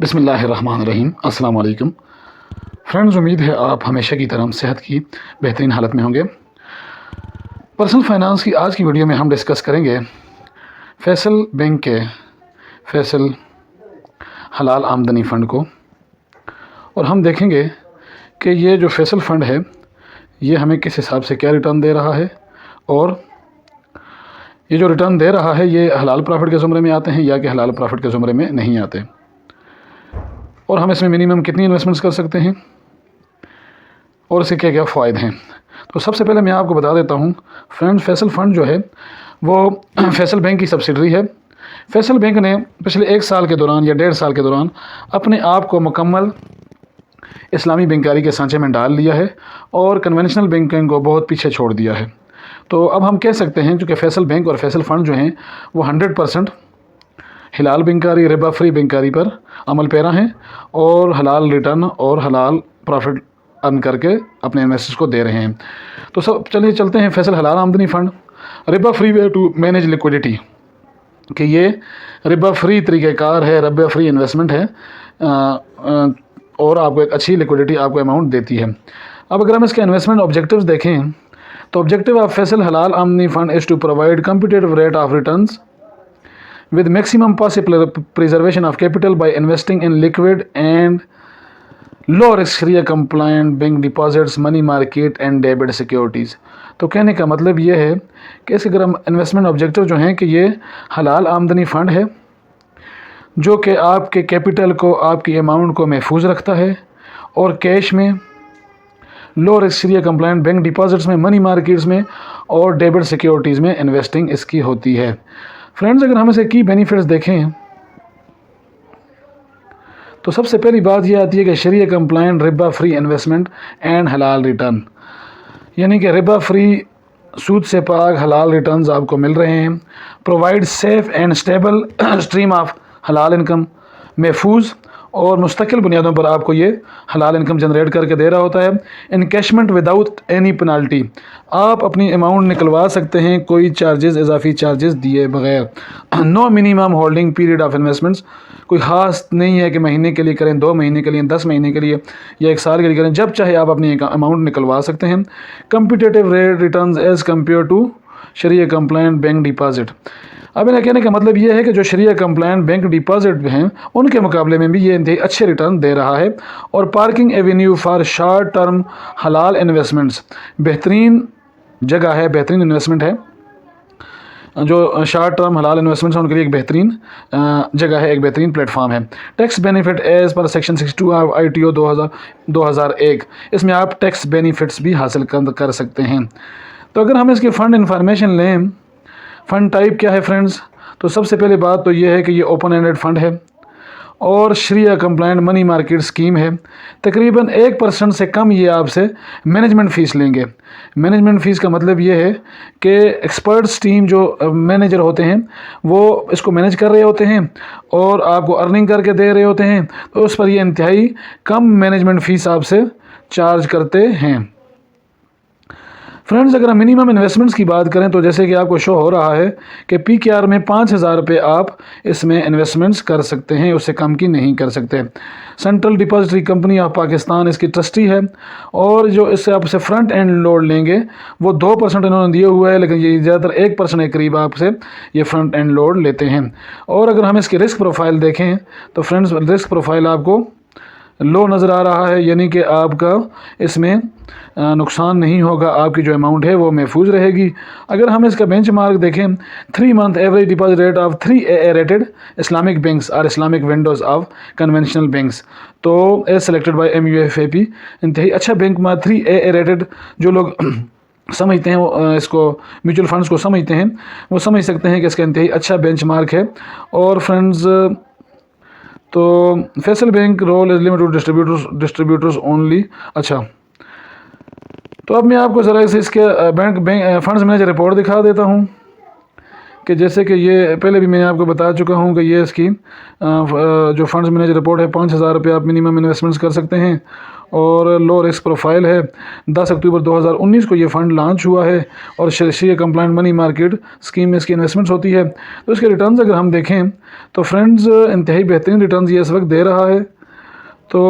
बिस्मिल्लाहिर्रहमानिर्रहीम। अस्सलाम वालेकुम फ्रेंड्स, उम्मीद है आप हमेशा की तरह सेहत की बेहतरीन हालत में होंगे। पर्सनल फाइनेंस की आज की वीडियो में हम डिस्कस करेंगे फैसल बैंक के फैसल हलाल आमदनी फ़ंड को, और हम देखेंगे कि ये जो फैसल फ़ंड है ये हमें किस हिसाब से क्या रिटर्न दे रहा है, और ये जो रिटर्न दे रहा है ये हलाल प्रॉफिट के ज़ुमरे में आते हैं या कि हलाल प्रॉफिट के ज़ुमरे में नहीं आते, और हम इसमें मिनिमम कितनी इन्वेस्टमेंट्स कर सकते हैं और इसके क्या क्या फ़ायदे हैं। तो सबसे पहले मैं आपको बता देता हूँ फ्रेंड्स, फैसल फ़ंड जो है वो फैसल बैंक की सब्सिडरी है। फैसल बैंक ने पिछले 1 साल के दौरान या 1.5 साल के दौरान अपने आप को मुकम्मल इस्लामी बैंकारी के सांचे में डाल लिया है और कन्वेंशनल बैंकिंग को बहुत पीछे छोड़ दिया है। तो अब हम कह सकते हैं क्योंकि फैसल बैंक और फैसल फ़ंड जो हैं वो 100% हलाल बैंकारी, रिबा फ्री बैंकारी पर अमल पैरा हैं और हलाल रिटर्न और हलाल प्रॉफिट अर्न करके अपने इन्वेस्टर्स को दे रहे हैं। तो सब चलिए चलते हैं फैसल हलाल आमदनी फ़ंड रिबा free way to manage liquidity, कि ये रिबा फ्री तरीक़ेकार है, रिबा फ्री इन्वेस्टमेंट है और आपको एक अच्छी लिक्विडिटी आपको अमाउंट देती है। अब अगर हम इसके इन्वेस्टमेंट ऑब्जेक्टिव्स देखें तो ऑब्जेक्टिव ऑफ फैसल हलाल आमदनी fund is to provide competitive rate of returns with maximum possible preservation of capital by investing in liquid and low risk Sharia compliant bank deposits, money market and debit securities। तो कहने का मतलब ये है कि इसके अगर हम इन्वेस्टमेंट ऑब्जेक्टिव जो हैं कि ये हलाल आमदनी फ़ंड है जो कि आपके कैपिटल को, आपकी अमाउंट को महफूज रखता है और कैश में, लो रिस्क शरिया कंप्लाइंट बैंक डिपॉजिट्स में, मनी मार्केट्स में और डेबिट सिक्योरिटीज़ में इन्वेस्टिंग इसकी होती है। फ्रेंड्स, अगर हम इसे की बेनिफिट्स देखें तो सबसे पहली बात यह आती है कि शरिया कंप्लाइंट रिबा फ्री इन्वेस्टमेंट एंड हलाल रिटर्न, यानी कि रिबा फ्री सूद से पाक हलाल रिटर्न्स आपको मिल रहे हैं। Provide safe and stable stream of हलाल इनकम, महफूज और मुस्तकिल बुनियादों पर आपको ये हलाल इनकम जनरेट करके दे रहा होता है। इनकैशमेंट विदाउट एनी पेनल्टी, आप अपनी अमाउंट निकलवा सकते हैं कोई चार्जेस, इजाफी चार्जेस दिए बगैर। No minimum holding period of investments, कोई ख़ास नहीं है कि महीने के लिए करें, 2 महीने के लिए, 10 महीने के लिए या 1 साल के लिए करें, जब चाहे आप अपनी अमाउंट निकलवा सकते हैं। Competitive rate return as compare to शरिया कंप्लाइंट बैंक डिपॉजिट। अब इन्हें कहने का मतलब ये है कि जो शरिया कंप्लाइंट बैंक डिपॉजिट हैं उनके मुकाबले में भी ये इंतहाई अच्छे रिटर्न दे रहा है। और parking Avenue for short term हलाल इन्वेस्टमेंट्स, बेहतरीन जगह है, बेहतरीन इन्वेस्टमेंट है। जो शॉर्ट टर्म हलाल इन्वेस्टमेंट्स हैं उनके लिए एक बेहतरीन जगह है, एक बेहतरीन प्लेटफॉर्म है। Tax benefit as per section 62 of ITO 2001, इसमें आप टैक्स बेनिफिट्स भी हासिल कर सकते हैं। तो अगर हम इसकी फ़ंड इंफॉर्मेशन लें, फ़ंड टाइप क्या है फ्रेंड्स, तो सबसे पहले बात तो ये है कि ये ओपन एंडेड फ़ंड है और शरिया कंप्लाइंट मनी मार्केट स्कीम है। तकरीबन 1% से कम ये आपसे मैनेजमेंट फ़ीस लेंगे। मैनेजमेंट फ़ीस का मतलब ये है कि एक्सपर्ट्स टीम जो मैनेजर होते हैं वो इसको मैनेज कर रहे होते हैं और आपको अर्निंग करके दे रहे होते हैं, तो उस पर ये इंतहाई कम मैनेजमेंट फ़ीस आपसे चार्ज करते हैं। फ्रेंड्स, अगर हम मिनिमम इन्वेस्टमेंट्स की बात करें तो जैसे कि आपको शो हो रहा है कि PKR में 5000 रुपये आप इसमें इन्वेस्टमेंट्स कर सकते हैं, उससे कम की नहीं कर सकते। Central depository company of Pakistan इसकी ट्रस्टी है और जो इससे आपसे फ्रंट एंड लोड लेंगे वो 2% इन्होंने दिए हुए है, लेकिन ये ज़्यादातर 1% के करीब आपसे ये फ्रंट एंड लोड लेते हैं। और अगर हम इसकी रिस्क प्रोफाइल देखें तो फ्रेंड्स, रिस्क प्रोफाइल आपको लो नज़र आ रहा है, यानी कि आपका इसमें नुकसान नहीं होगा, आपकी जो अमाउंट है वो महफूज रहेगी। अगर हम इसका बेंचमार्क देखें, 3 month average deposit rate of 3 AA rated Islamic banks और Islamic windows of conventional banks, तो एज सेलेक्टेड बाय MUFAP, इंतहाई अच्छा बैंक में 3 AA रेटेड जो लोग समझते हैं वो इसको म्यूचुअल फंड्स को समझते हैं वो समझ सकते हैं कि इसका इंतहाई अच्छा बेंचमार्क है। और फ्रेंड्स, तो Faysal bank role is limited to distributors only. अच्छा, तो अब मैं आपको ज़रा से इसके बैंक फंड्स मैनेजर रिपोर्ट दिखा देता हूँ कि जैसे कि ये पहले भी मैंने आपको बता चुका हूँ कि ये इसकी जो फंड्स मैनेजर रिपोर्ट है, 5000 रुपये आप मिनिमम इन्वेस्टमेंट्स कर सकते हैं और लो रिस्क प्रोफाइल है। 10 अक्टूबर 2019 को ये फ़ंड लॉन्च हुआ है और शरिया कंप्लाइंट मनी मार्केट स्कीम में इसकी इन्वेस्टमेंट्स होती है। तो इसके रिटर्न्स अगर हम देखें तो फ्रेंड्स इंतहाई बेहतरीन रिटर्न्स ये इस वक्त दे रहा है। तो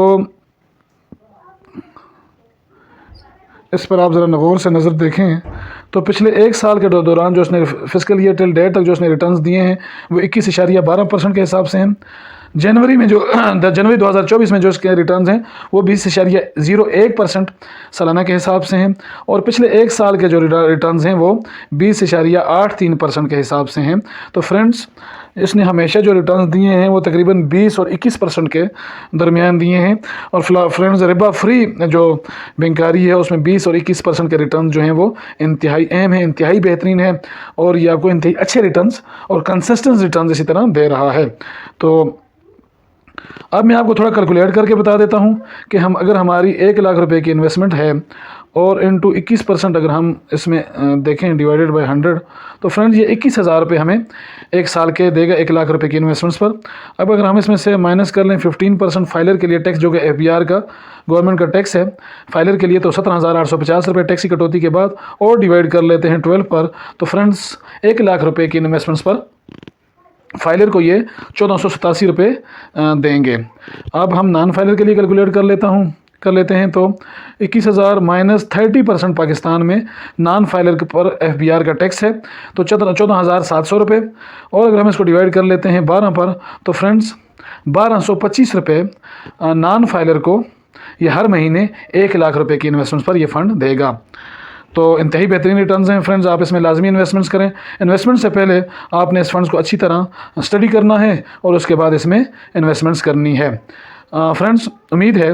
इस पर आप ज़रा गौर से नज़र देखें तो पिछले एक साल के दौरान जो उसने फिस्कल ईयर टिल डेट तक जो उसने रिटर्न्स दिए हैं वो 21.12% के हिसाब से हैं। जनवरी में जो जनवरी 2024 में जो इसके रिटर्न्स हैं वो 20.01% सालाना के हिसाब से हैं और पिछले एक साल के जो रिटर्न्स हैं वो 20.83% के हिसाब से हैं। तो फ्रेंड्स इसने हमेशा जो रिटर्न्स दिए हैं वो तकरीबन 20 और 21% के दरमियान दिए हैं और फ्रेंड्स रिबा फ्री जो बैंकारी है उसमें 20 और 21% के रिटर्न जो हैं वो इंतहाई अहम है, इंतहाई बेहतरीन है और ये आपको इंतहाई अच्छे रिटर्न्स और कंसिस्टेंट रिटर्न्स इसी तरह दे रहा है। तो अब मैं आपको थोड़ा कैलकुलेट करके बता देता हूँ कि हम अगर हमारी 1 लाख रुपए की इन्वेस्टमेंट है और इंटू 21% अगर हम इसमें देखें डिवाइडेड बाय 100 तो फ्रेंड्स ये 21,000 रुपये हमें एक साल के देगा 1 लाख रुपए की इन्वेस्टमेंट्स पर। अब अगर हम इसमें से माइनस कर लें 15% फाइलर के लिए टैक्स जो कि FBR का गवर्नमेंट का टैक्स है फाइलर के लिए तो 17,850 रुपये टैक्स की कटौती के बाद और डिवाइड कर लेते हैं 12 पर तो फ्रेंड्स 1 लाख रुपये की इन्वेस्टमेंट्स पर फाइलर को ये 1487 रुपये देंगे। अब हम नॉन फाइलर के लिए कैलकुलेट कर लेते हैं तो 21,000 माइनस 30% पाकिस्तान में नॉन फाइलर पर FBR का टैक्स है तो 14,700 रुपये और अगर हम इसको डिवाइड कर लेते हैं 12 पर तो फ्रेंड्स 1,225 रुपये नॉन फाइलर को ये हर महीने 1 लाख रुपए की इन्वेस्टमेंट्स पर ये फ़ंड देगा। तो इंतहाई बेहतरीन रिटर्न्स हैं फ्रेंड्स, आप इसमें लाजमी इन्वेस्टमेंट्स करें। इन्वेस्टमेंट से पहले आपने इस फंड्स को अच्छी तरह स्टडी करना है और उसके बाद इसमें इन्वेस्टमेंट्स करनी है। फ्रेंड्स उम्मीद है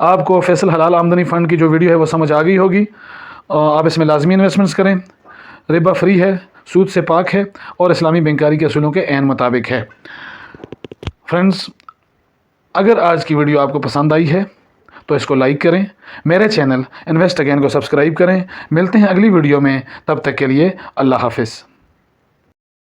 आपको फैसल हलाल आमदनी फ़ंड की जो वीडियो है वो समझ आ गई होगी। आप इसमें लाजमी इन्वेस्टमेंट्स करें, रिबा फ्री है, सूद से पाक है और इस्लामी बैंकारी के असूलों के ऐन मुताबिक है। फ्रेंड्स अगर आज की वीडियो आपको पसंद आई है तो इसको लाइक करें, मेरे चैनल इन्वेस्ट अगेन को सब्सक्राइब करें। मिलते हैं अगली वीडियो में, तब तक के लिए अल्लाह हाफिज़।